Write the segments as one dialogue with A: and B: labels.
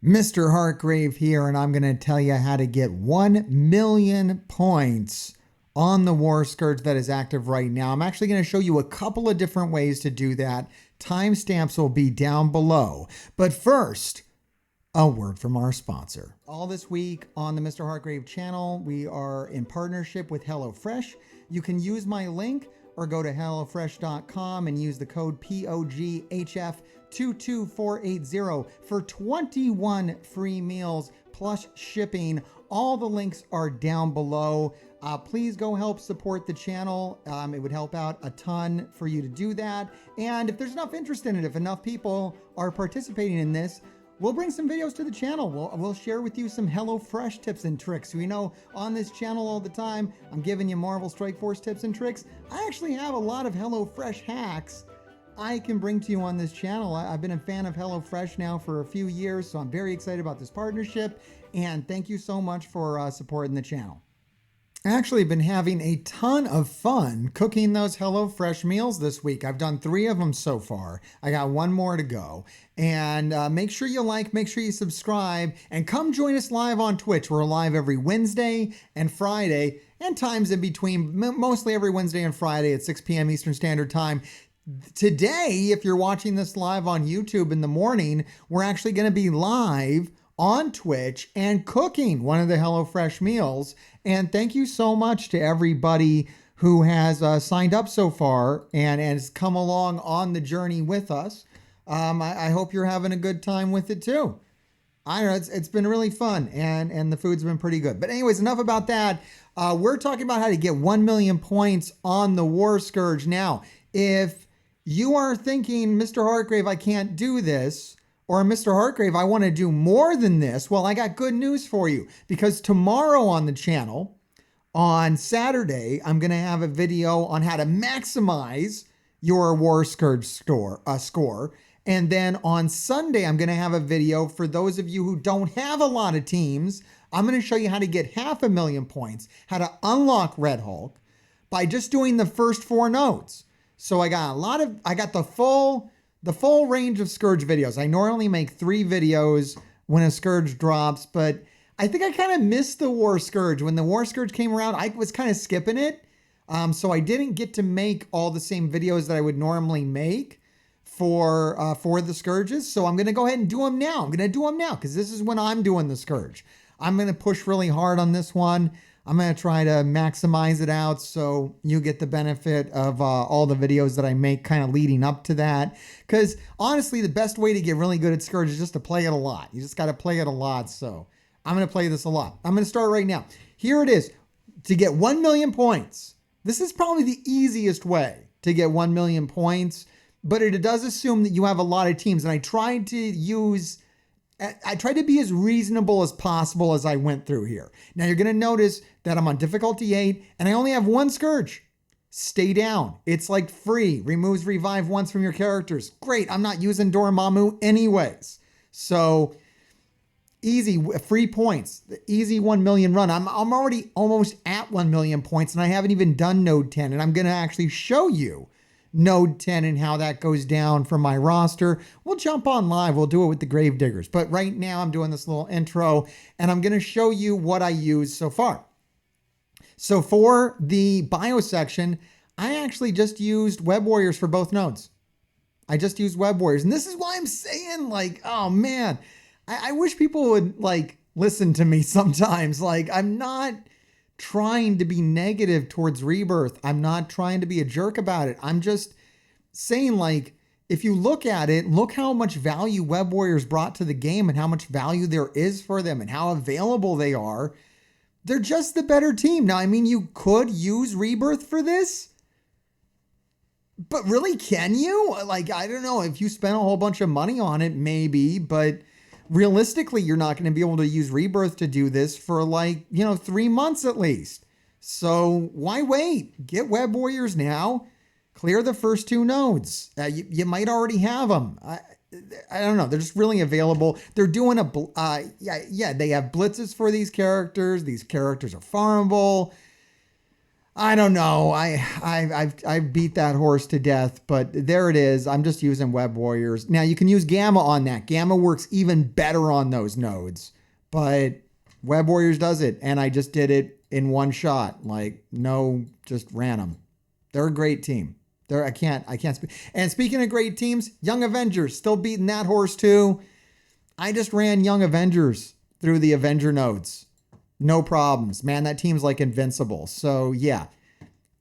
A: Mr. Hartgrave here, and I'm going to tell you how to get 1 million points on the War Scourge that is active right now. I'm actually going to show you a couple of different ways to do that. Timestamps will be down below. But first, a word from our sponsor. All this week on the Mr. Hartgrave channel, we are in partnership with HelloFresh. You can use my link or go to HelloFresh.com and use the code POGHF22480 for 21 free meals plus shipping. All the links are down below. Please go help support the channel. It would help out a ton for you to do that. And if there's enough interest in it, if enough people are participating in this, we'll bring some videos to the channel. We'll share with you some HelloFresh tips and tricks. We know on this channel all the time, I'm giving you Marvel Strike Force tips and tricks. I actually have a lot of HelloFresh hacks I can bring to you on this channel. I've been a fan of HelloFresh now for a few years, so I'm very excited about this partnership. And thank you so much for supporting the channel. Actually been having a ton of fun cooking those HelloFresh meals this week. I've done 3 of them so far. I got 1 more to go. And make sure you like, make sure you subscribe, and come join us live on Twitch. We're live every Wednesday and Friday, and times in between, mostly every Wednesday and Friday at 6 p.m. Eastern Standard Time. Today, if you're watching this live on YouTube in the morning, we're actually going to be live on Twitch and cooking one of the HelloFresh meals. And thank you so much to everybody who has signed up so far and has come along on the journey with us. I hope you're having a good time with it too. I don't know, it's been really fun and the food's been pretty good. But anyways, enough about that. We're talking about how to get 1 million points on the War Scourge. Now, if you are thinking, Mr. Hartgrave, I can't do this, or Mr. Hartgrave, I want to do more than this. Well, I got good news for you, because tomorrow on the channel, on Saturday, I'm going to have a video on how to maximize your War Scourge score. And then on Sunday, I'm going to have a video for those of you who don't have a lot of teams. I'm going to show you how to get 500,000 points, how to unlock Red Hulk by just doing the first 4 nodes. So I got the full range of Scourge videos. I normally make 3 videos when a Scourge drops, but I think I kind of missed the War Scourge. When the War Scourge came around, I was kind of skipping it. So I didn't get to make all the same videos that I would normally make for the Scourges. So I'm going to go ahead and do them now. I'm going to do them now because this is when I'm doing the Scourge. I'm going to push really hard on this one. I'm going to try to maximize it out so you get the benefit of all the videos that I make kind of leading up to that. Because honestly, the best way to get really good at Scourge is just to play it a lot. You just got to play it a lot. So I'm going to play this a lot. I'm going to start right now. Here it is. To get 1 million points. This is probably the easiest way to get 1 million points, but it does assume that you have a lot of teams. And I tried to be as reasonable as possible as I went through here. Now you're going to notice that I'm on difficulty 8 and I only have 1 Scourge. Stay down. It's like free. Removes revive once from your characters. Great. I'm not using Dormammu anyways. So easy, free points. The easy 1 million run. I'm already almost at 1 million points and I haven't even done node 10, and I'm going to actually show you node 10 and how that goes down from my roster. We'll jump on live. We'll do it with the Gravediggers. But right now I'm doing this little intro and I'm going to show you what I use so far. So for the bio section, I actually just used Web Warriors for both nodes. I just used Web Warriors. And this is why I'm saying, like, oh man, I wish people would like listen to me sometimes. Like, I'm not trying to be negative towards Rebirth. I'm not trying to be a jerk about it. I'm just saying, like, if you look at it, look how much value Web Warriors brought to the game and how much value there is for them and how available they are. They're just the better team. Now, I mean, you could use Rebirth for this, but really, can you? Like, I don't know. If you spend a whole bunch of money on it, maybe, but realistically, you're not going to be able to use Rebirth to do this for 3 months at least. So why wait? Get Web Warriors now. Clear the first 2 nodes. You might already have them. I don't know. They're just really available. They're doing they have blitzes for these characters. These characters are farmable. I don't know. I've beat that horse to death, but there it is. I'm just using Web Warriors. Now you can use Gamma on that. Gamma works even better on those nodes, but Web Warriors does it. And I just did it in one shot. Like, no, just ran them. They're a great team. I can't speak. And speaking of great teams, Young Avengers still beating that horse too. I just ran Young Avengers through the Avenger nodes. No problems, man. That team's like invincible. So yeah,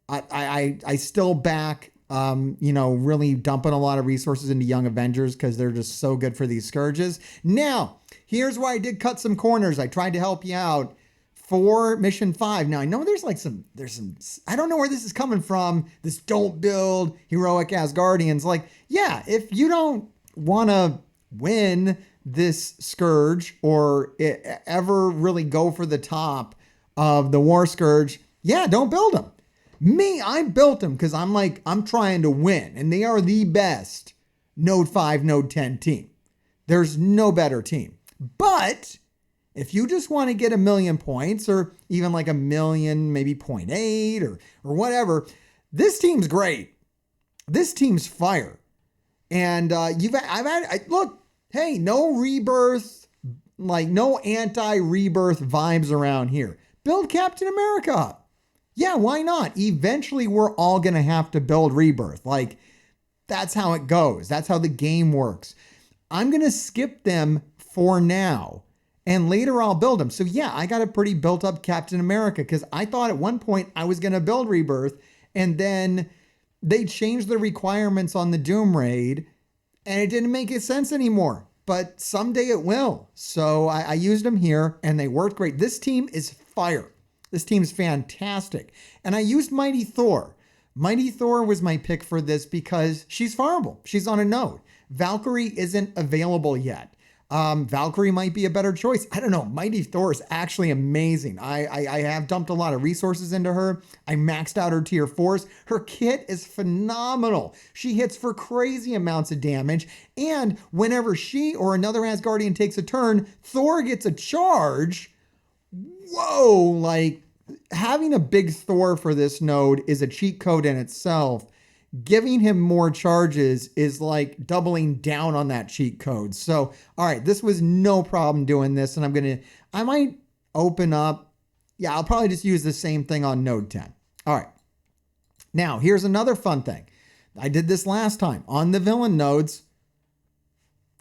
A: I still back, really dumping a lot of resources into Young Avengers because they're just so good for these scourges. Now, here's where I did cut some corners. I tried to help you out for mission 5. Now I know there's some, I don't know where this is coming from. This don't build heroic Asgardians. Like, yeah, if you don't want to win this scourge or ever really go for the top of the war scourge, yeah, don't build them. Me, I built them because I'm trying to win, and they are the best node 5, node 10 team. There's no better team. But if you just want to get 1,000,000 points, or even like 1,000,000, maybe 0.8 or whatever, this team's great. This team's fire. And look, hey, no rebirth, like no anti-rebirth vibes around here. Build Captain America up. Yeah, why not? Eventually, we're all going to have to build rebirth. Like, that's how it goes. That's how the game works. I'm going to skip them for now, and later I'll build them. So yeah, I got a pretty built up Captain America because I thought at one point I was going to build rebirth, and then they changed the requirements on the Doom Raid, and it didn't make sense anymore. But someday it will. So I used them here, and they worked great. This team is fire. This team's fantastic. And I used Mighty Thor. Mighty Thor was my pick for this because she's farmable. She's on a node. Valkyrie isn't available yet. Valkyrie might be a better choice. I don't know. Mighty Thor is actually amazing. I have dumped a lot of resources into her. I maxed out her tier 4s. Her kit is phenomenal. She hits for crazy amounts of damage. And whenever she or another Asgardian takes a turn, Thor gets a charge. Whoa, like having a big Thor for this node is a cheat code in itself. Giving him more charges is like doubling down on that cheat code. So, all right, this was no problem doing this. And I might open up. Yeah, I'll probably just use the same thing on node 10. All right. Now, here's another fun thing. I did this last time on the villain nodes.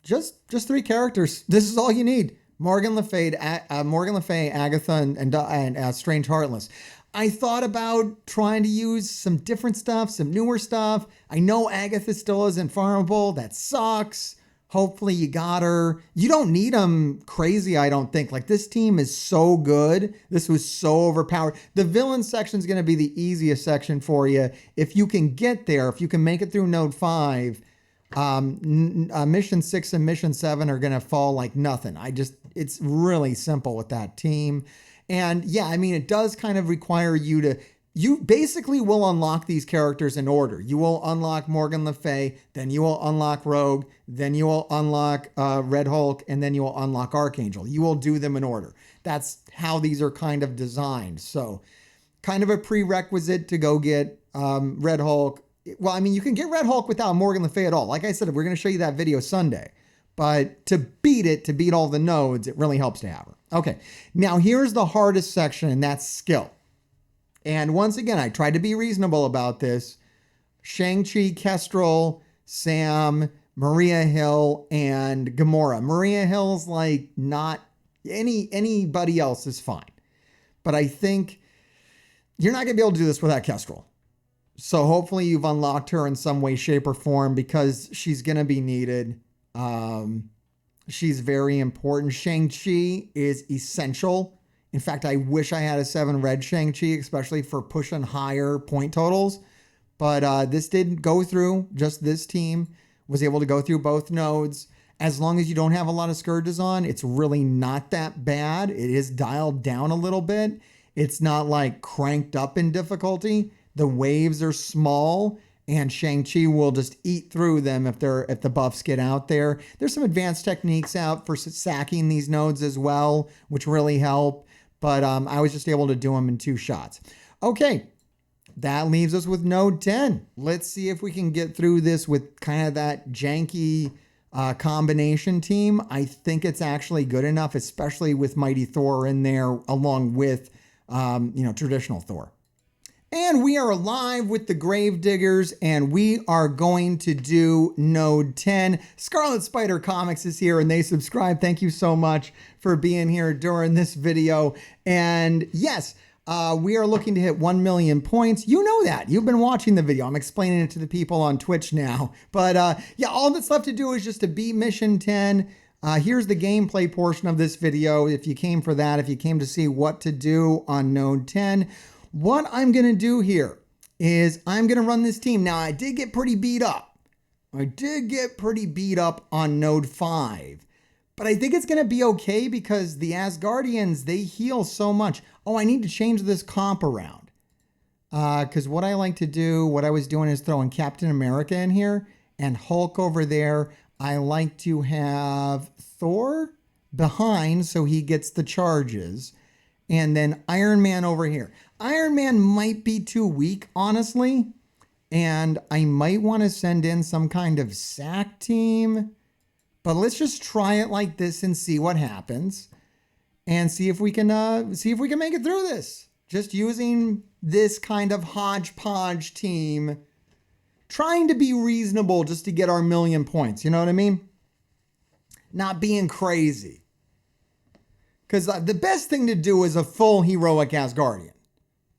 A: Just 3 characters. This is all you need. Morgan Le Fay, Agatha, and Strange Heartless. I thought about trying to use some different stuff, some newer stuff. I know Agatha still isn't farmable. That sucks. Hopefully you got her. You don't need them crazy, I don't think. Like, this team is so good. This was so overpowered. The villain section is going to be the easiest section for you. If you can get there, if you can make it through node 5, mission 6 and mission 7 are going to fall like nothing. It's really simple with that team. And yeah, I mean, it does kind of require you basically will unlock these characters in order. You will unlock Morgan Le Fay, then you will unlock Rogue, then you will unlock Red Hulk, and then you will unlock Archangel. You will do them in order. That's how these are kind of designed. So kind of a prerequisite to go get Red Hulk. Well, I mean, you can get Red Hulk without Morgan Le Fay at all. Like I said, we're going to show you that video Sunday. But to beat all the nodes, it really helps to have her. Okay, now here's the hardest section, and that's skill. And once again, I tried to be reasonable about this. Shang-Chi, Kestrel, Sam, Maria Hill, and Gamora. Maria Hill's like not anybody else is fine. But I think you're not going to be able to do this without Kestrel. So hopefully you've unlocked her in some way, shape, or form because she's going to be needed. She's very important. Shang-Chi is essential. In fact, I wish I had a 7 red Shang-Chi, especially for pushing higher point totals. But this didn't go through. Just this team was able to go through both nodes. As long as you don't have a lot of scourges on, it's really not that bad. It is dialed down a little bit. It's not like cranked up in difficulty. The waves are small, and Shang-Chi will just eat through them if the buffs get out there. There's some advanced techniques out for sacking these nodes as well, which really help. But I was just able to do them in 2 shots. Okay, that leaves us with node 10. Let's see if we can get through this with kind of that janky combination team. I think it's actually good enough, especially with Mighty Thor in there along with, traditional Thor. And we are live with the Gravediggers, and we are going to do node 10. Scarlet Spider Comics is here, and they subscribe. Thank you so much for being here during this video. And yes, we are looking to hit 1 million points. You know that. You've been watching the video. I'm explaining it to the people on Twitch now. But yeah, all that's left to do is just to beat Mission 10. Here's the gameplay portion of this video. If you came for that, if you came to see what to do on node 10, what I'm going to do here is I'm going to run this team. Now, I did get pretty beat up. On node 5. But I think it's going to be okay because the Asgardians, they heal so much. Oh, I need to change this comp around. Because what I like to do, what I was doing is throwing Captain America in here and Hulk over there. I like to have Thor behind so he gets the charges. And then Iron Man over here. Iron Man might be too weak, honestly. And I might want to send in some kind of sack team. But let's just try it like this and see what happens. And see if we can make it through this. Just using this kind of hodgepodge team. Trying to be reasonable just to get our 1 million points. You know what I mean? Not being crazy. Because the best thing to do is a full heroic Asgardian.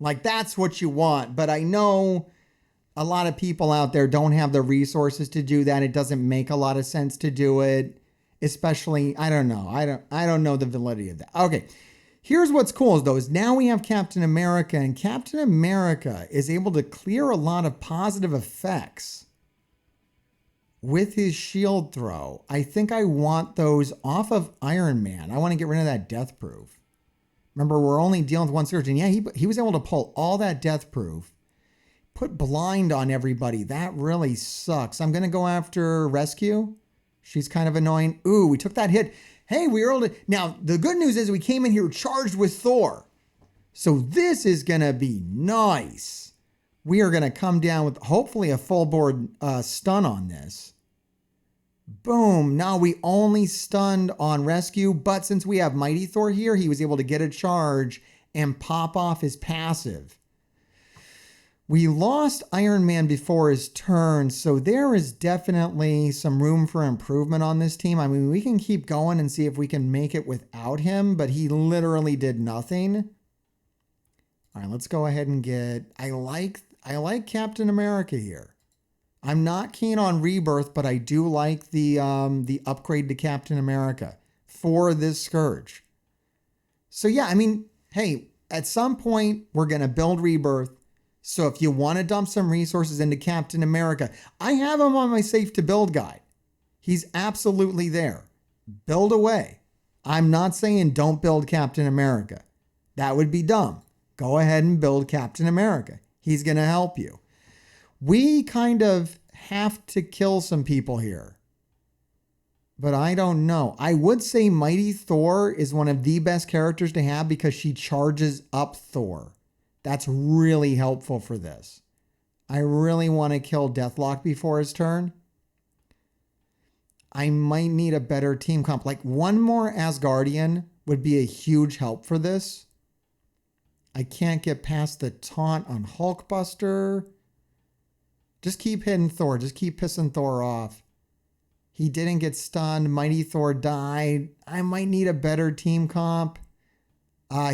A: Like, that's what you want. But I know a lot of people out there don't have the resources to do that. It doesn't make a lot of sense to do it. Especially, I don't know. I don't know the validity of that. Okay, here's what's cool though, is now we have Captain America. And Captain America is able to clear a lot of positive effects with his shield throw. I think I want those off of Iron Man. I want to get rid of that death proof. Remember, we're only dealing with one surge. And yeah, he was able to pull all that death proof. Put blind on everybody. That really sucks. I'm going to go after Rescue. She's kind of annoying. Ooh, we took that hit. Hey, we were able to... Now, the good news is we came in here charged with Thor. So this is going to be nice. We are going to come down with hopefully a full board stun on this. Boom. Now we only stunned on Rescue, but since we have Mighty Thor here, he was able to get a charge and pop off his passive. We lost Iron Man before his turn, so there is definitely some room for improvement on this team. I mean, we can keep going and see if we can make it without him, but he literally did nothing. All right, let's go ahead and get... I like Captain America here. I'm not keen on Rebirth, but I do like the upgrade to Captain America for this Scourge. So yeah, I mean, hey, at some point we're going to build Rebirth. So if you want to dump some resources into Captain America, I have him on my safe to build guide. He's absolutely there. Build away. I'm not saying don't build Captain America. That would be dumb. Go ahead and build Captain America. He's going to help you. We kind of have to kill some people here. But I don't know. I would say Mighty Thor is one of the best characters to have because she charges up Thor. That's really helpful for this. I really want to kill Deathlock before his turn. I might need a better team comp. Like one more Asgardian would be a huge help for this. I can't get past the taunt on Hulkbuster. Just keep hitting Thor. Just keep pissing Thor off. He didn't get stunned. Mighty Thor died. I might need a better team comp.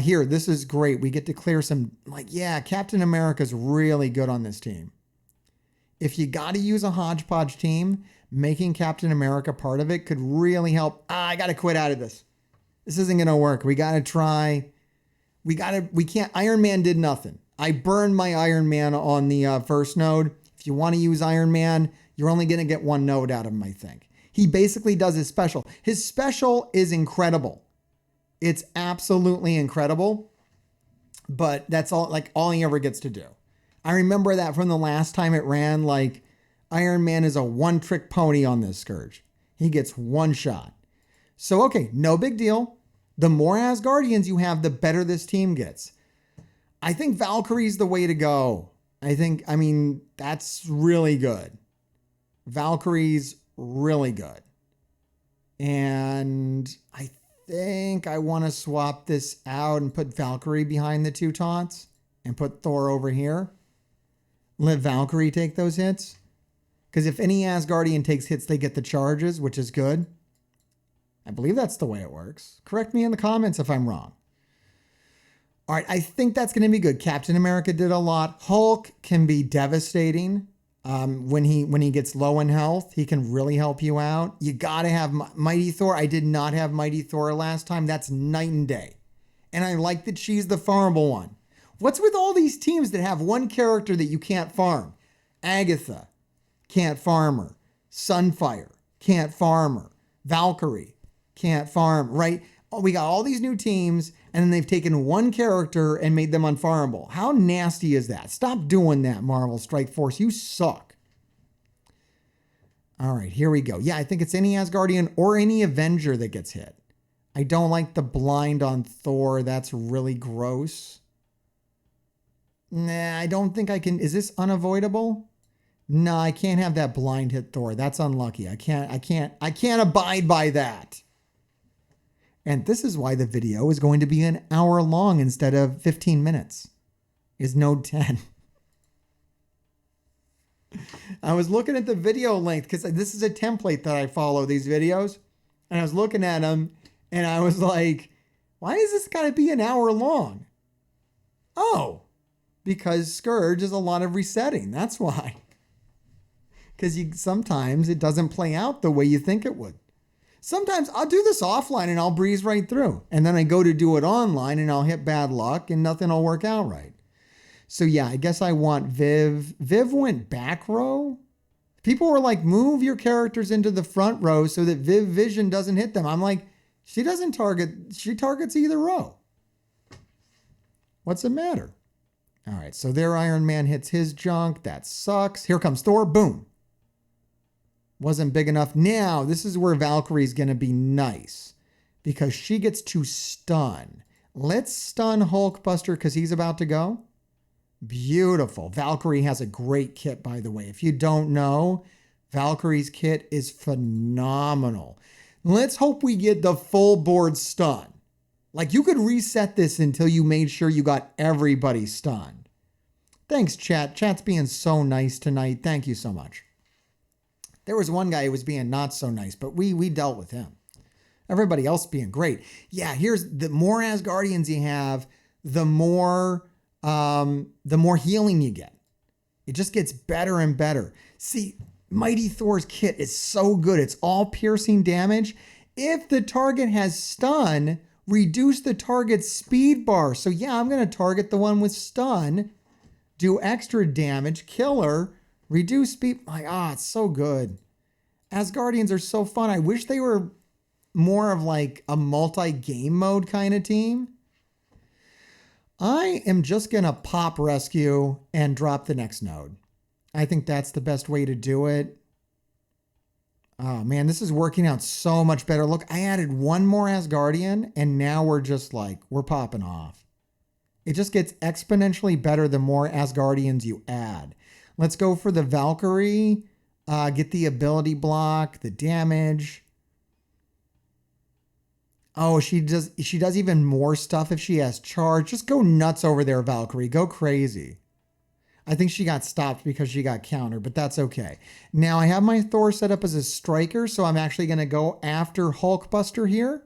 A: Here, this is great. We get to clear some, yeah, Captain America's really good on this team. If you got to use a hodgepodge team, making Captain America part of it could really help. I got to quit out of this. This isn't going to work. We got to try. We can't. Iron Man did nothing. I burned my Iron Man on the first node. If you want to use Iron Man, you're only going to get one node out of him, I think. He basically does his special. His special is incredible. It's absolutely incredible. But that's all he ever gets to do. I remember that from the last time it ran, Iron Man is a one-trick pony on this Scourge. He gets one shot. So, okay, no big deal. The more Asgardians you have, the better this team gets. I think Valkyrie's the way to go. I mean, that's really good. Valkyrie's really good. And I think I want to swap this out and put Valkyrie behind the two taunts and put Thor over here. Let Valkyrie take those hits. Because if any Asgardian takes hits, they get the charges, which is good. I believe that's the way it works. Correct me in the comments if I'm wrong. All right, I think that's going to be good. Captain America did a lot. Hulk can be devastating. When he gets low in health, he can really help you out. You got to have Mighty Thor. I did not have Mighty Thor last time. That's night and day. And I like that she's the farmable one. What's with all these teams that have one character that you can't farm? Agatha, can't farm her. Sunfire, can't farm her. Valkyrie, can't farm, right? We got all these new teams, and then they've taken one character and made them unfarmable. How nasty is that? Stop doing that, Marvel Strike Force. You suck. All right, here we go. Yeah, I think it's any Asgardian or any Avenger that gets hit. I don't like the blind on Thor. That's really gross. Nah, I don't think I can. Is this unavoidable? No, I can't have that blind hit Thor. That's unlucky. I can't abide by that. And this is why the video is going to be an hour long instead of 15 minutes. Is Node 10. I was looking at the video length because this is a template that I follow these videos. And I was looking at them and I was like, why is this got to be an hour long? Oh, because Scourge is a lot of resetting. That's why. Because sometimes it doesn't play out the way you think it would. Sometimes I'll do this offline and I'll breeze right through. And then I go to do it online and I'll hit bad luck and nothing will work out right. So yeah, I guess I want Viv. Viv went back row. People were like, move your characters into the front row so that Viv Vision doesn't hit them. I'm like, she doesn't target. She targets either row. What's the matter? All right, so there Iron Man hits his junk. That sucks. Here comes Thor. Boom. Wasn't big enough. Now, this is where Valkyrie's going to be nice because she gets to stun. Let's stun Hulkbuster because he's about to go. Beautiful. Valkyrie has a great kit, by the way. If you don't know, Valkyrie's kit is phenomenal. Let's hope we get the full board stun. Like you could reset this until you made sure you got everybody stunned. Thanks, chat. Chat's being so nice tonight. Thank you so much. There was one guy who was being not so nice, but we dealt with him. Everybody else being great. Yeah, here's the more Asgardians you have, the more healing you get. It just gets better and better. See, Mighty Thor's kit is so good. It's all piercing damage. If the target has stun, reduce the target's speed bar. So yeah, I'm going to target the one with stun, do extra damage, kill her, reduce speed. It's so good. Asgardians are so fun. I wish they were more of like a multi-game mode kind of team. I am just going to pop rescue and drop the next node. I think that's the best way to do it. Oh man, this is working out so much better. Look, I added one more Asgardian and now we're just like, we're popping off. It just gets exponentially better the more Asgardians you add. Let's go for the Valkyrie. Get the ability block, the damage. Oh, she does even more stuff if she has charge. Just go nuts over there, Valkyrie. Go crazy. I think she got stopped because she got countered, but that's okay. Now I have my Thor set up as a striker, so I'm actually going to go after Hulkbuster here.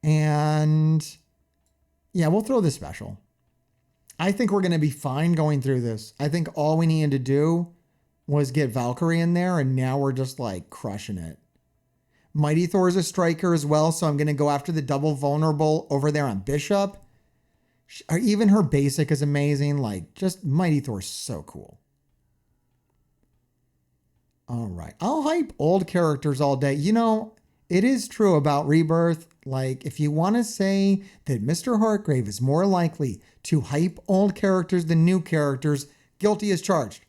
A: And yeah, we'll throw the special. I think we're going to be fine going through this. I think all we needed to do was get Valkyrie in there, and now we're just like crushing it. Mighty Thor is a striker as well, so I'm going to go after the double vulnerable over there on Bishop. Even her basic is amazing. Like, just Mighty Thor's so cool. All right. I'll hype old characters all day. You know, it is true about Rebirth. Like, if you want to say that Mr. Heartgrave is more likely to hype old characters than new characters, guilty as charged.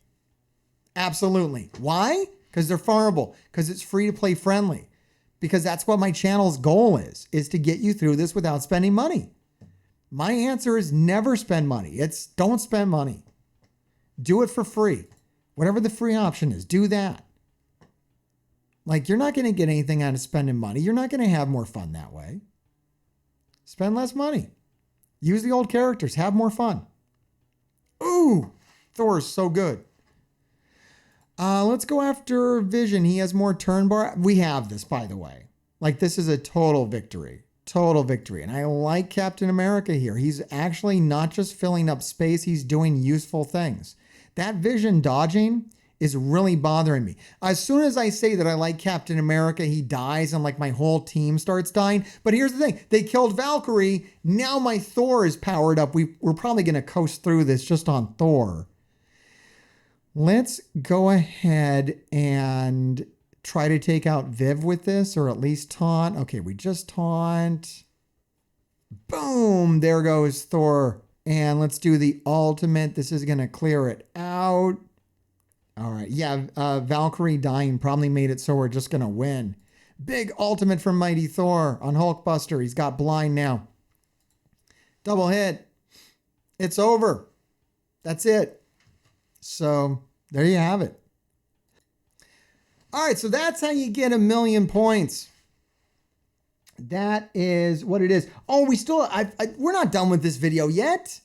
A: Absolutely. Why? Because they're farmable. Because it's free to play friendly. Because that's what my channel's goal is to get you through this without spending money. My answer is never spend money. It's don't spend money. Do it for free. Whatever the free option is, do that. Like, you're not going to get anything out of spending money. You're not going to have more fun that way. Spend less money. Use the old characters. Have more fun. Ooh, Thor's so good. Let's go after Vision. He has more turn bar. We have this, by the way. Like, this is a total victory. Total victory. And I like Captain America here. He's actually not just filling up space. He's doing useful things. That Vision dodging is really bothering me. As soon as I say that I like Captain America, he dies and like my whole team starts dying. But here's the thing. They killed Valkyrie. Now my Thor is powered up. We're probably going to coast through this just on Thor. Let's go ahead and try to take out Viv with this, or at least taunt. Okay, we just taunt. Boom, there goes Thor. And let's do the ultimate. This is going to clear it out. All right, yeah, Valkyrie dying probably made it so we're just going to win. Big ultimate from Mighty Thor on Hulkbuster. He's got blind now. Double hit. It's over. That's it. So there you have it. All right, so that's how you get 1,000,000 points. That is what it is. Oh, we're not done with this video yet.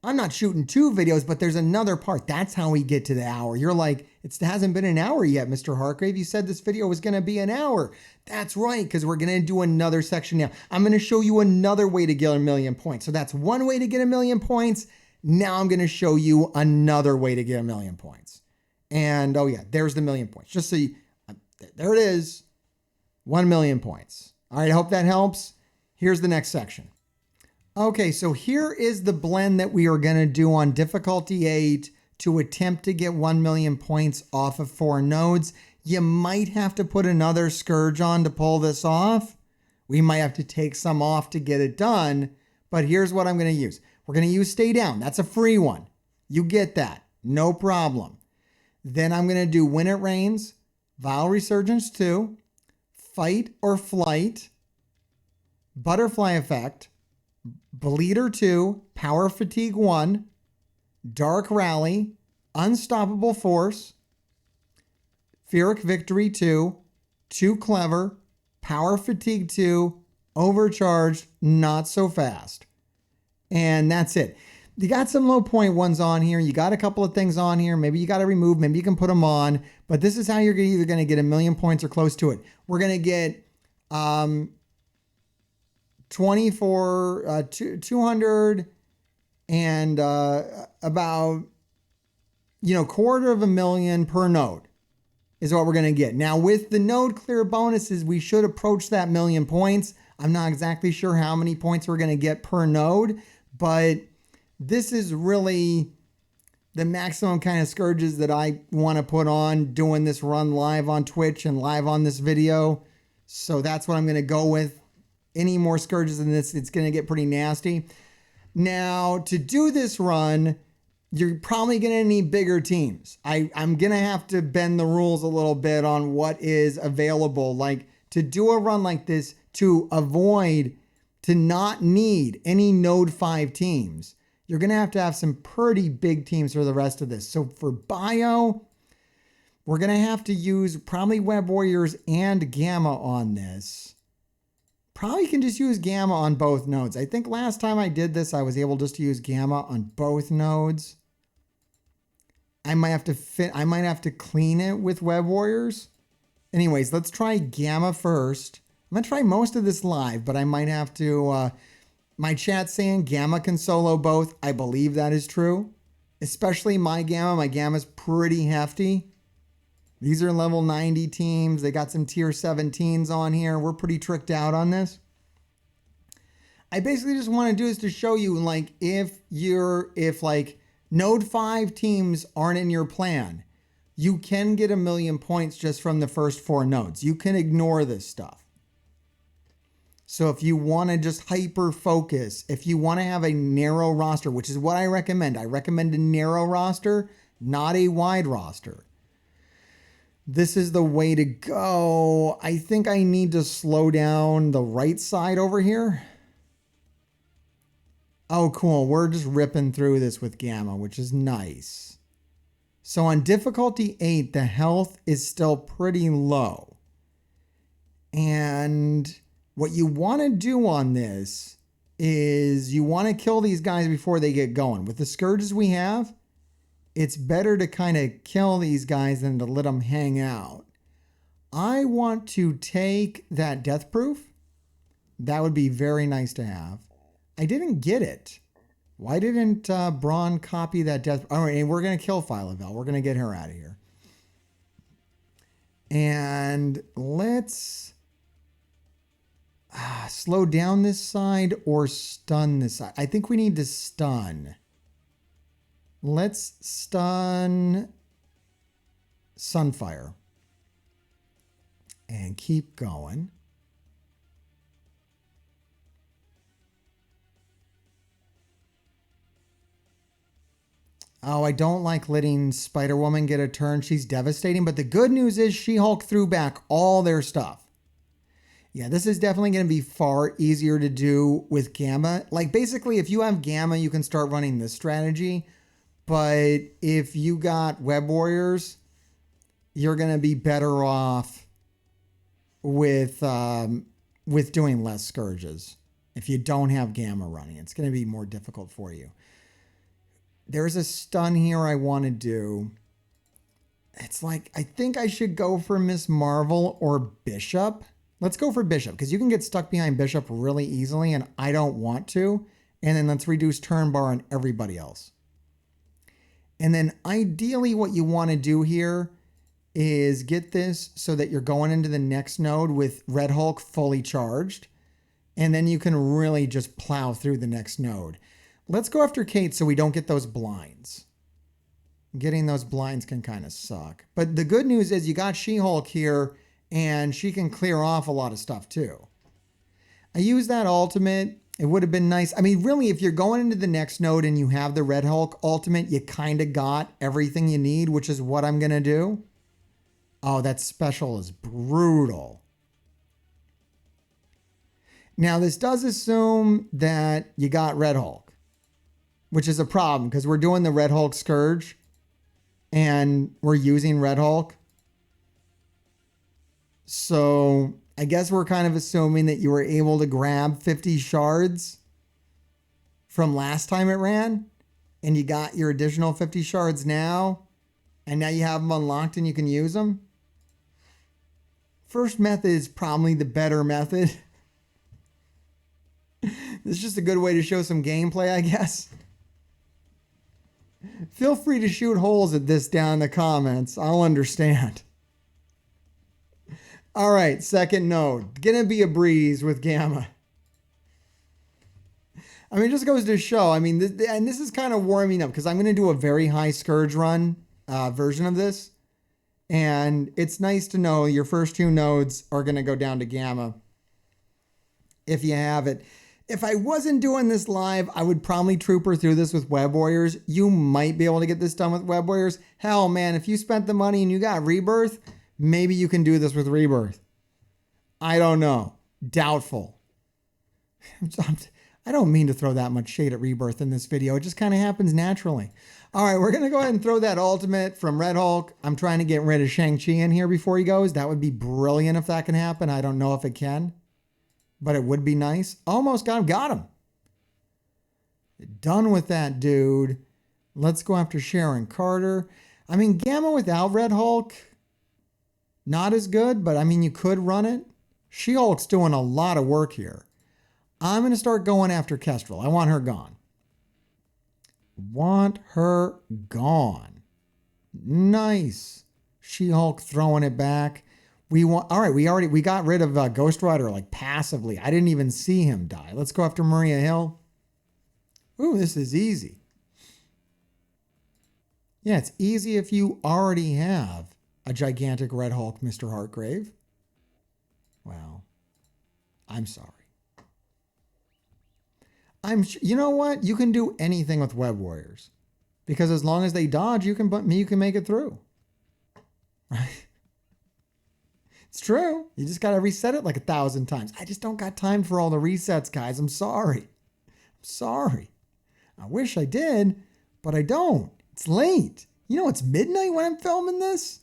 A: I'm not shooting 2 videos, but there's another part. That's how we get to the hour. You're like, it hasn't been an hour yet, Mr. Hargrave. You said this video was going to be an hour. That's right, because we're going to do another section now. I'm going to show you another way to get 1,000,000 points. So that's one way to get 1,000,000 points. Now I'm going to show you another way to get 1,000,000 points. And oh yeah, there's the 1,000,000 points. Just so you, there it is. 1,000,000 points. All right, I hope that helps. Here's the next section. Okay, so here is the blend that we are going to do on difficulty 8 to attempt to get 1,000,000 points off of 4 nodes. You might have to put another Scourge on to pull this off. We might have to take some off to get it done, but here's what I'm going to use. We're going to use Stay Down. That's a free one. You get that. No problem. Then I'm going to do When It Rains, Vile Resurgence 2, Fight or Flight, Butterfly Effect, Bleeder 2, Power Fatigue 1, Dark Rally, Unstoppable Force, Pyrrhic Victory 2, Too Clever, Power Fatigue 2, Overcharged, Not So Fast. And that's it. You got some low point ones on here. You got a couple of things on here. Maybe you got to remove, maybe you can put them on. But this is how you're either going to get 1,000,000 points or close to it. We're going to get 200 and about, $250,000 per node is what we're going to get. Now with the node clear bonuses, we should approach that 1,000,000 points. I'm not exactly sure how many points we're going to get per node, but this is really the maximum kind of scourges that I want to put on doing this run live on Twitch and live on this video. So that's what I'm going to go with. Any more scourges than this, it's going to get pretty nasty. Now, to do this run, you're probably going to need bigger teams. I'm going to have to bend the rules a little bit on what is available. Like, to do a run like this, to avoid, to not need any Node 5 teams, you're going to have some pretty big teams for the rest of this. So for Bio, we're going to have to use probably Web Warriors and Gamma on this. Probably can just use Gamma on both nodes. I think last time I did this, I was able just to use Gamma on both nodes. I might have to clean it with Web Warriors. Anyways, let's try Gamma first. I'm going to try most of this live, but I might have to, my chat's saying Gamma can solo both. I believe that is true, especially my Gamma. My Gamma's pretty hefty. These are level 90 teams. They got some tier 17s on here. We're pretty tricked out on this. I basically just want to do this to show you, like, if Node 5 teams aren't in your plan, you can get 1,000,000 points just from the first 4 nodes. You can ignore this stuff. So if you want to just hyper focus, if you want to have a narrow roster, which is what I recommend a narrow roster, not a wide roster. This is the way to go. I think I need to slow down the right side over here. Oh, cool. We're just ripping through this with Gamma, which is nice. So on difficulty 8, the health is still pretty low. And what you want to do on this is you want to kill these guys before they get going. With the scourges we have, it's better to kind of kill these guys than to let them hang out. I want to take that death proof. That would be very nice to have. I didn't get it. Why didn't Braun copy that death? All right, and we're going to kill Philovel. We're going to get her out of here. And let's slow down this side or stun this side. I think we need to stun. Let's stun Sunfire. And keep going. Oh, I don't like letting Spider-Woman get a turn. She's devastating. But the good news is She-Hulk threw back all their stuff. Yeah, this is definitely going to be far easier to do with Gamma. Like, basically, if you have Gamma, you can start running this strategy. But if you got Web Warriors, you're going to be better off with doing less Scourges. If you don't have Gamma running, it's going to be more difficult for you. There's a stun here I want to do. It's like, I think I should go for Miss Marvel or Bishop. Let's go for Bishop, because you can get stuck behind Bishop really easily, and I don't want to. And then let's reduce turn bar on everybody else. And then ideally what you want to do here is get this so that you're going into the next node with Red Hulk fully charged. And then you can really just plow through the next node. Let's go after Kate so we don't get those blinds. Getting those blinds can kind of suck. But the good news is you got She-Hulk here, and she can clear off a lot of stuff too. I use that ultimate. It would have been nice. I mean, really, if you're going into the next node and you have the Red Hulk ultimate, you kind of got everything you need, which is what I'm going to do. Oh, that special is brutal. Now, this does assume that you got Red Hulk, which is a problem because we're doing the Red Hulk Scourge and we're using Red Hulk. So I guess we're kind of assuming that you were able to grab 50 shards from last time it ran, and you got your additional 50 shards now, and now you have them unlocked and you can use them. First method is probably the better method. It's just a good way to show some gameplay, I guess. Feel free to shoot holes at this down in the comments. I'll understand. All right, second node. Gonna be a breeze with Gamma. I mean, it just goes to show. I mean, this is kind of warming up because I'm going to do a very high Scourge run version of this. And it's nice to know your first 2 nodes are going to go down to Gamma if you have it. If I wasn't doing this live, I would probably trooper through this with Web Warriors. You might be able to get this done with Web Warriors. Hell, man, if you spent the money and you got Rebirth, maybe you can do this with Rebirth. I don't know. Doubtful. I don't mean to throw that much shade at Rebirth in this video. It just kind of happens naturally. All right, we're going to go ahead and throw that ultimate from Red Hulk. I'm trying to get rid of Shang-Chi in here before he goes. That would be brilliant if that can happen. I don't know if it can, but it would be nice. Almost got him. Done with that dude. Let's go after Sharon Carter. I mean, Gamma without Red Hulk, not as good, but I mean, you could run it. She-Hulk's doing a lot of work here. I'm going to start going after Kestrel. I want her gone. Want her gone. Nice. She-Hulk throwing it back. All right, we got rid of Ghost Rider like passively. I didn't even see him die. Let's go after Maria Hill. Ooh, this is easy. Yeah, it's easy if you already have a gigantic Red Hulk, Mr. Hartgrave. Well, I'm sorry. You know what? You can do anything with Web Warriors, because as long as they dodge, you can make it through. Right? It's true. You just got to reset it like 1,000 times. I just don't got time for all the resets, guys. I'm sorry. I'm sorry. I wish I did, but I don't. It's late. You know, it's midnight when I'm filming this.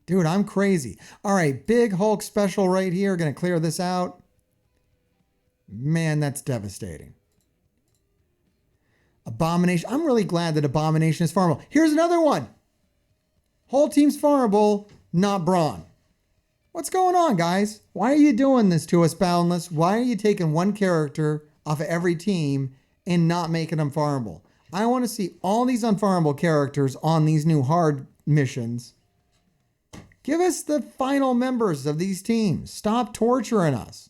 A: Dude, I'm crazy. All right, big Hulk special right here. Gonna clear this out. Man, that's devastating. Abomination. I'm really glad that Abomination is farmable. Here's another one. Whole team's farmable, not Brawn. What's going on, guys? Why are you doing this to us, Boundless? Why are you taking one character off of every team and not making them farmable? I want to see all these unfarmable characters on these new hard missions. Give us the final members of these teams. Stop torturing us.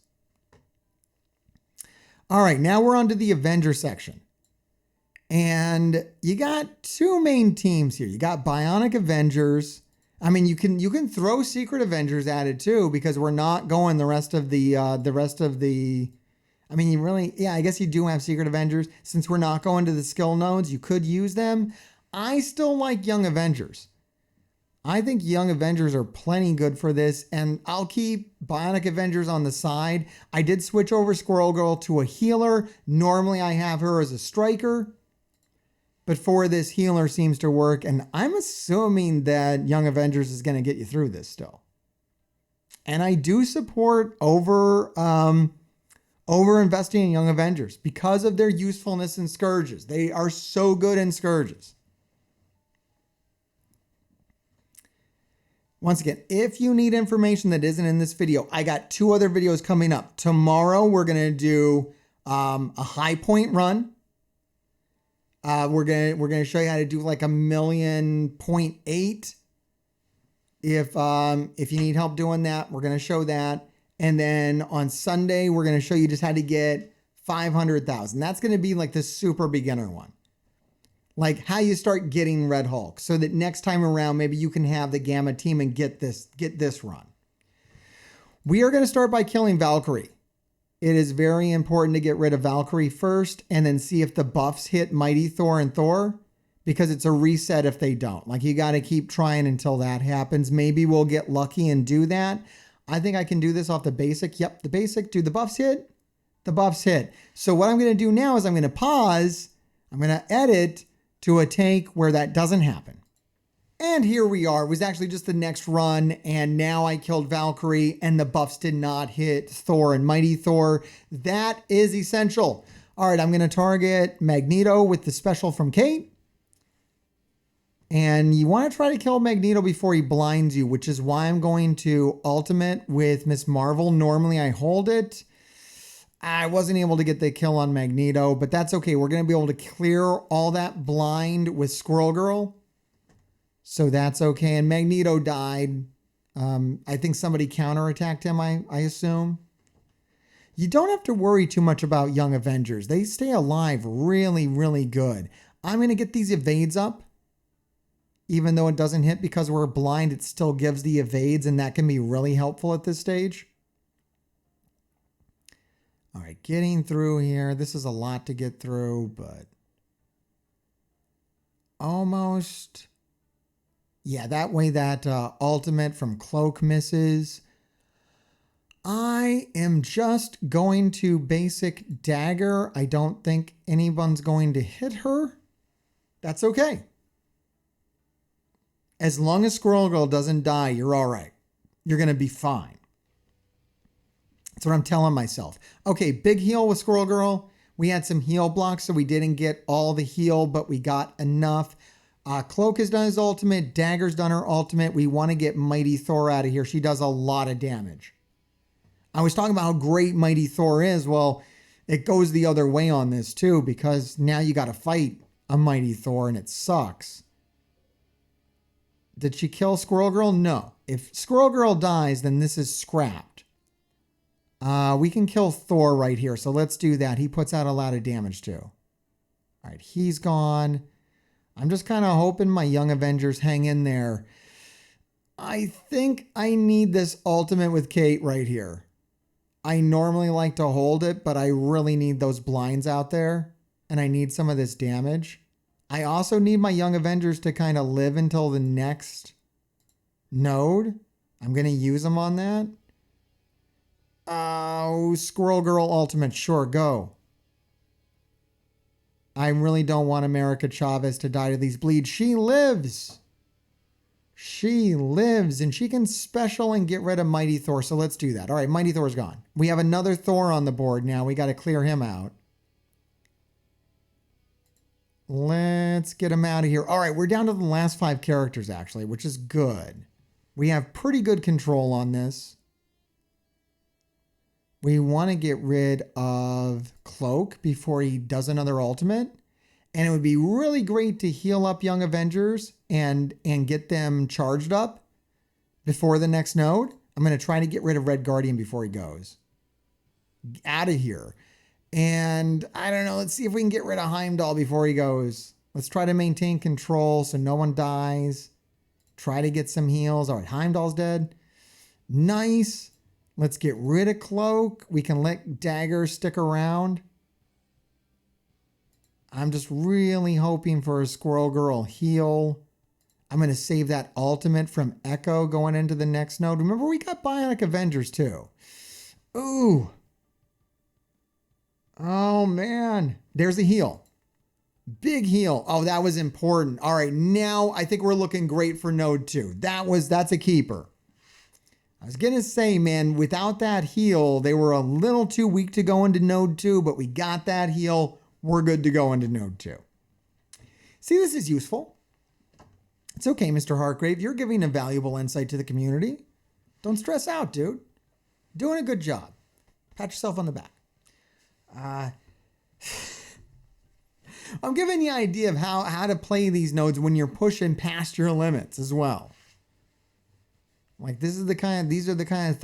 A: All right, now we're on to the Avenger section. And you got two main teams here. You got Bionic Avengers. I mean, you can throw Secret Avengers at it too, because we're not going the rest of the I mean, you really, yeah, I guess you do have Secret Avengers. Since we're not going to the skill nodes, you could use them. I still like Young Avengers. I think Young Avengers are plenty good for this, and I'll keep Bionic Avengers on the side. I did switch over Squirrel Girl to a healer. Normally I have her as a striker, but for this, healer seems to work, and I'm assuming that Young Avengers is going to get you through this still. And I do support over investing in Young Avengers because of their usefulness in Scourges. They are so good in Scourges. Once again, if you need information that isn't in this video, I got two other videos coming up. Tomorrow, we're going to do a high point run. We're gonna show you how to do like 1,000,000.8. If you need help doing that, we're gonna show that. And then on Sunday, we're gonna show you just how to get 500,000. That's gonna be like the super beginner one, like how you start getting Red Hulk, so that next time around, maybe you can have the Gamma team and get this run. We are gonna start by killing Valkyrie. It is very important to get rid of Valkyrie first and then see if the buffs hit Mighty Thor and Thor, because it's a reset if they don't. Like, you got to keep trying until that happens. Maybe we'll get lucky and do that. I think I can do this off the basic. Yep, the basic. Do the buffs hit? The buffs hit. So what I'm going to do now is I'm going to pause. I'm going to edit to a take where that doesn't happen. And here we are. It was actually just the next run, and now I killed Valkyrie, and the buffs did not hit Thor and Mighty Thor. That is essential. All right, I'm going to target Magneto with the special from Kate. And you want to try to kill Magneto before he blinds you, which is why I'm going to ultimate with Miss Marvel. Normally I hold it. I wasn't able to get the kill on Magneto, but that's okay. We're going to be able to clear all that blind with Squirrel Girl. So that's okay. And Magneto died. I think somebody counterattacked him, I assume. You don't have to worry too much about Young Avengers. They stay alive really, really good. I'm going to get these evades up. Even though it doesn't hit because we're blind, it still gives the evades, and that can be really helpful at this stage. All right, getting through here. This is a lot to get through, but almost. Yeah, that way that ultimate from Cloak misses. I am just going to basic dagger. I don't think anyone's going to hit her. That's okay. As long as Squirrel Girl doesn't die, you're all right. You're going to be fine. That's what I'm telling myself. Okay, big heal with Squirrel Girl. We had some heal blocks, so we didn't get all the heal, but we got enough. Cloak has done his ultimate. Dagger's done her ultimate. We want to get Mighty Thor out of here. She does a lot of damage. I was talking about how great Mighty Thor is. Well, it goes the other way on this too, because now you got to fight a Mighty Thor and it sucks. Did she kill Squirrel Girl? No. If Squirrel Girl dies, then this is scrapped. We can kill Thor right here. So let's do that. He puts out a lot of damage too. All right, he's gone. I'm just kind of hoping my Young Avengers hang in there. I think I need this ultimate with Kate right here. I normally like to hold it, but I really need those blinds out there. And I need some of this damage. I also need my Young Avengers to kind of live until the next node. I'm going to use them on that. Oh, Squirrel Girl ultimate. Sure, go. I really don't want America Chavez to die to these bleeds. She lives. She lives, and she can special and get rid of Mighty Thor. So let's do that. All right, Mighty Thor's gone. We have another Thor on the board now. We got to clear him out. Let's get him out of here. All right, we're down to the last 5 characters, actually, which is good. We have pretty good control on this. We want to get rid of Cloak before he does another ultimate. And it would be really great to heal up Young Avengers and get them charged up before the next node. I'm going to try to get rid of Red Guardian before he goes. Out of here. And I don't know, let's see if we can get rid of Heimdall before he goes. Let's try to maintain control so no one dies. Try to get some heals. All right, Heimdall's dead. Nice. Let's get rid of Cloak. We can let Dagger stick around. I'm just really hoping for a Squirrel Girl heal. I'm going to save that ultimate from Echo going into the next node. Remember, we got Bionic Avengers too. Ooh. Oh, man. There's a heal. Big heal. Oh, that was important. All right, now I think we're looking great for node 2. That's a keeper. I was going to say, man, without that heal, they were a little too weak to go into node 2, but we got that heal. We're good to go into node 2. See, this is useful. It's okay, Mr. Hartgrave. You're giving a valuable insight to the community. Don't stress out, dude. Doing a good job. Pat yourself on the back. I'm giving you an idea of how to play these nodes when you're pushing past your limits as well. Like these are the kind of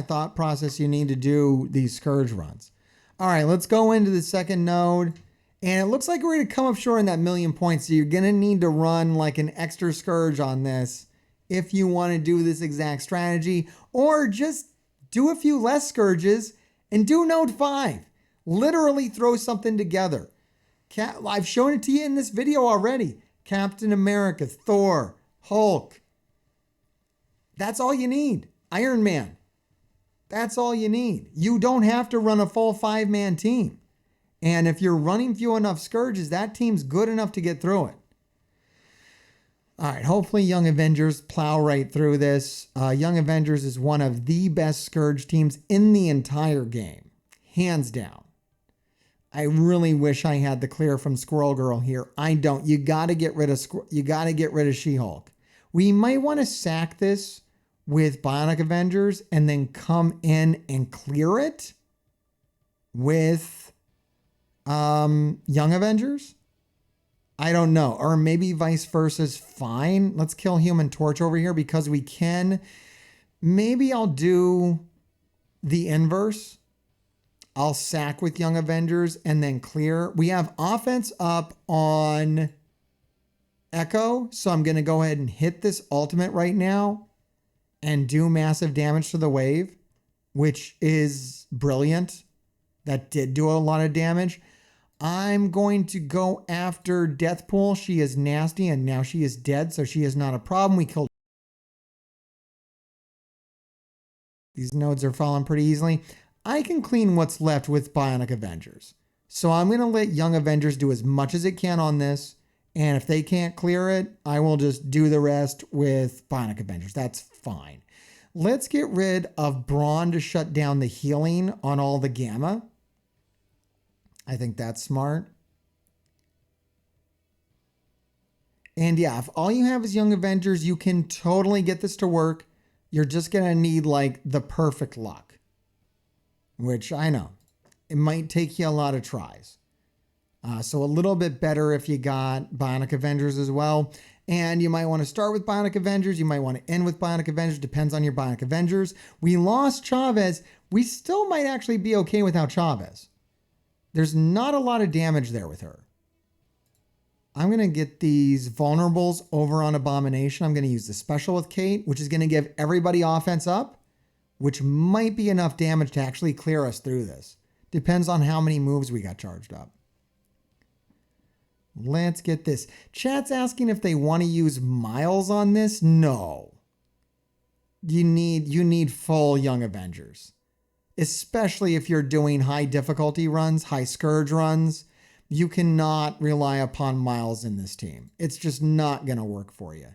A: thought process you need to do these Scourge runs. All right, let's go into the second node. And it looks like we're going to come up short in that 1,000,000 points. So you're going to need to run like an extra Scourge on this if you want to do this exact strategy. Or just do a few less Scourges and do node 5. Literally throw something together. I've shown it to you in this video already. Captain America, Thor, Hulk. That's all you need. Iron Man. That's all you need. You don't have to run a full 5-man team. And if you're running few enough Scourges, that team's good enough to get through it. All right, hopefully Young Avengers plow right through this. Young Avengers is one of the best Scourge teams in the entire game. Hands down. I really wish I had the clear from Squirrel Girl here. I don't. You got to get rid of She-Hulk. We might want to sack this with Bionic Avengers and then come in and clear it with Young Avengers. I don't know. Or maybe vice versa is fine. Let's kill Human Torch over here because we can. Maybe I'll do the inverse. I'll sack with Young Avengers and then clear. We have offense up on Echo, so I'm going to go ahead and hit this ultimate right now and do massive damage to the wave, which is brilliant. That did do a lot of damage. I'm going to go after Deathpool. She is nasty, and now she is dead, so she is not a problem. We killed. These nodes are falling pretty easily. I can clean what's left with Bionic Avengers. So I'm going to let Young Avengers do as much as it can on this. And if they can't clear it, I will just do the rest with Bionic Avengers. That's fine. Let's get rid of Brawn to shut down the healing on all the Gamma. I think that's smart. And yeah, if all you have is Young Avengers, you can totally get this to work. You're just going to need like the perfect luck. Which I know, it might take you a lot of tries. So a little bit better if you got Bionic Avengers as well. And you might want to start with Bionic Avengers. You might want to end with Bionic Avengers. Depends on your Bionic Avengers. We lost Chavez. We still might actually be okay without Chavez. There's not a lot of damage there with her. I'm going to get these vulnerables over on Abomination. I'm going to use the special with Kate, which is going to give everybody offense up, which might be enough damage to actually clear us through this. Depends on how many moves we got charged up. Let's get this. Chat's asking if they want to use Miles on this. No. You need full Young Avengers. Especially if you're doing high difficulty runs, high Scourge runs. You cannot rely upon Miles in this team. It's just not going to work for you.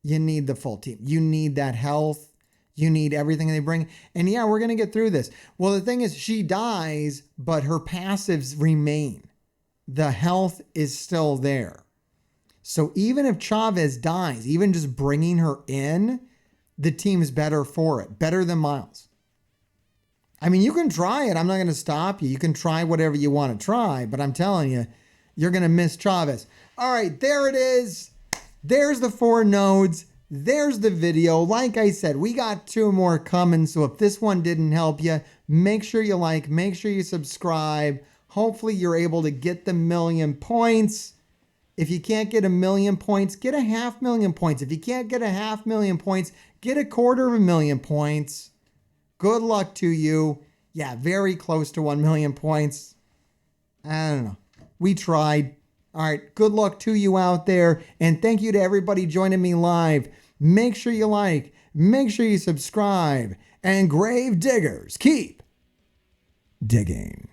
A: You need the full team. You need that health. You need everything they bring. And yeah, we're going to get through this. Well, the thing is, she dies, but her passives remain. The health is still there. So even if Chavez dies, even just bringing her in, the team's better for it. Better than Miles. I mean, you can try it. I'm not going to stop you. You can try whatever you want to try, but I'm telling you, you're going to miss Chavez. All right, there it is. There's the 4 nodes. There's the video. Like I said, we got 2 more coming. So if this one didn't help you, make sure you like, make sure you subscribe. Hopefully you're able to get the 1,000,000 points. If you can't get 1,000,000 points, get 500,000 points. If you can't get 500,000 points, get 250,000 points. Good luck to you. Yeah, very close to 1,000,000 points. I don't know. We tried. All right. Good luck to you out there. And thank you to everybody joining me live. Make sure you like, make sure you subscribe, and grave diggers keep digging.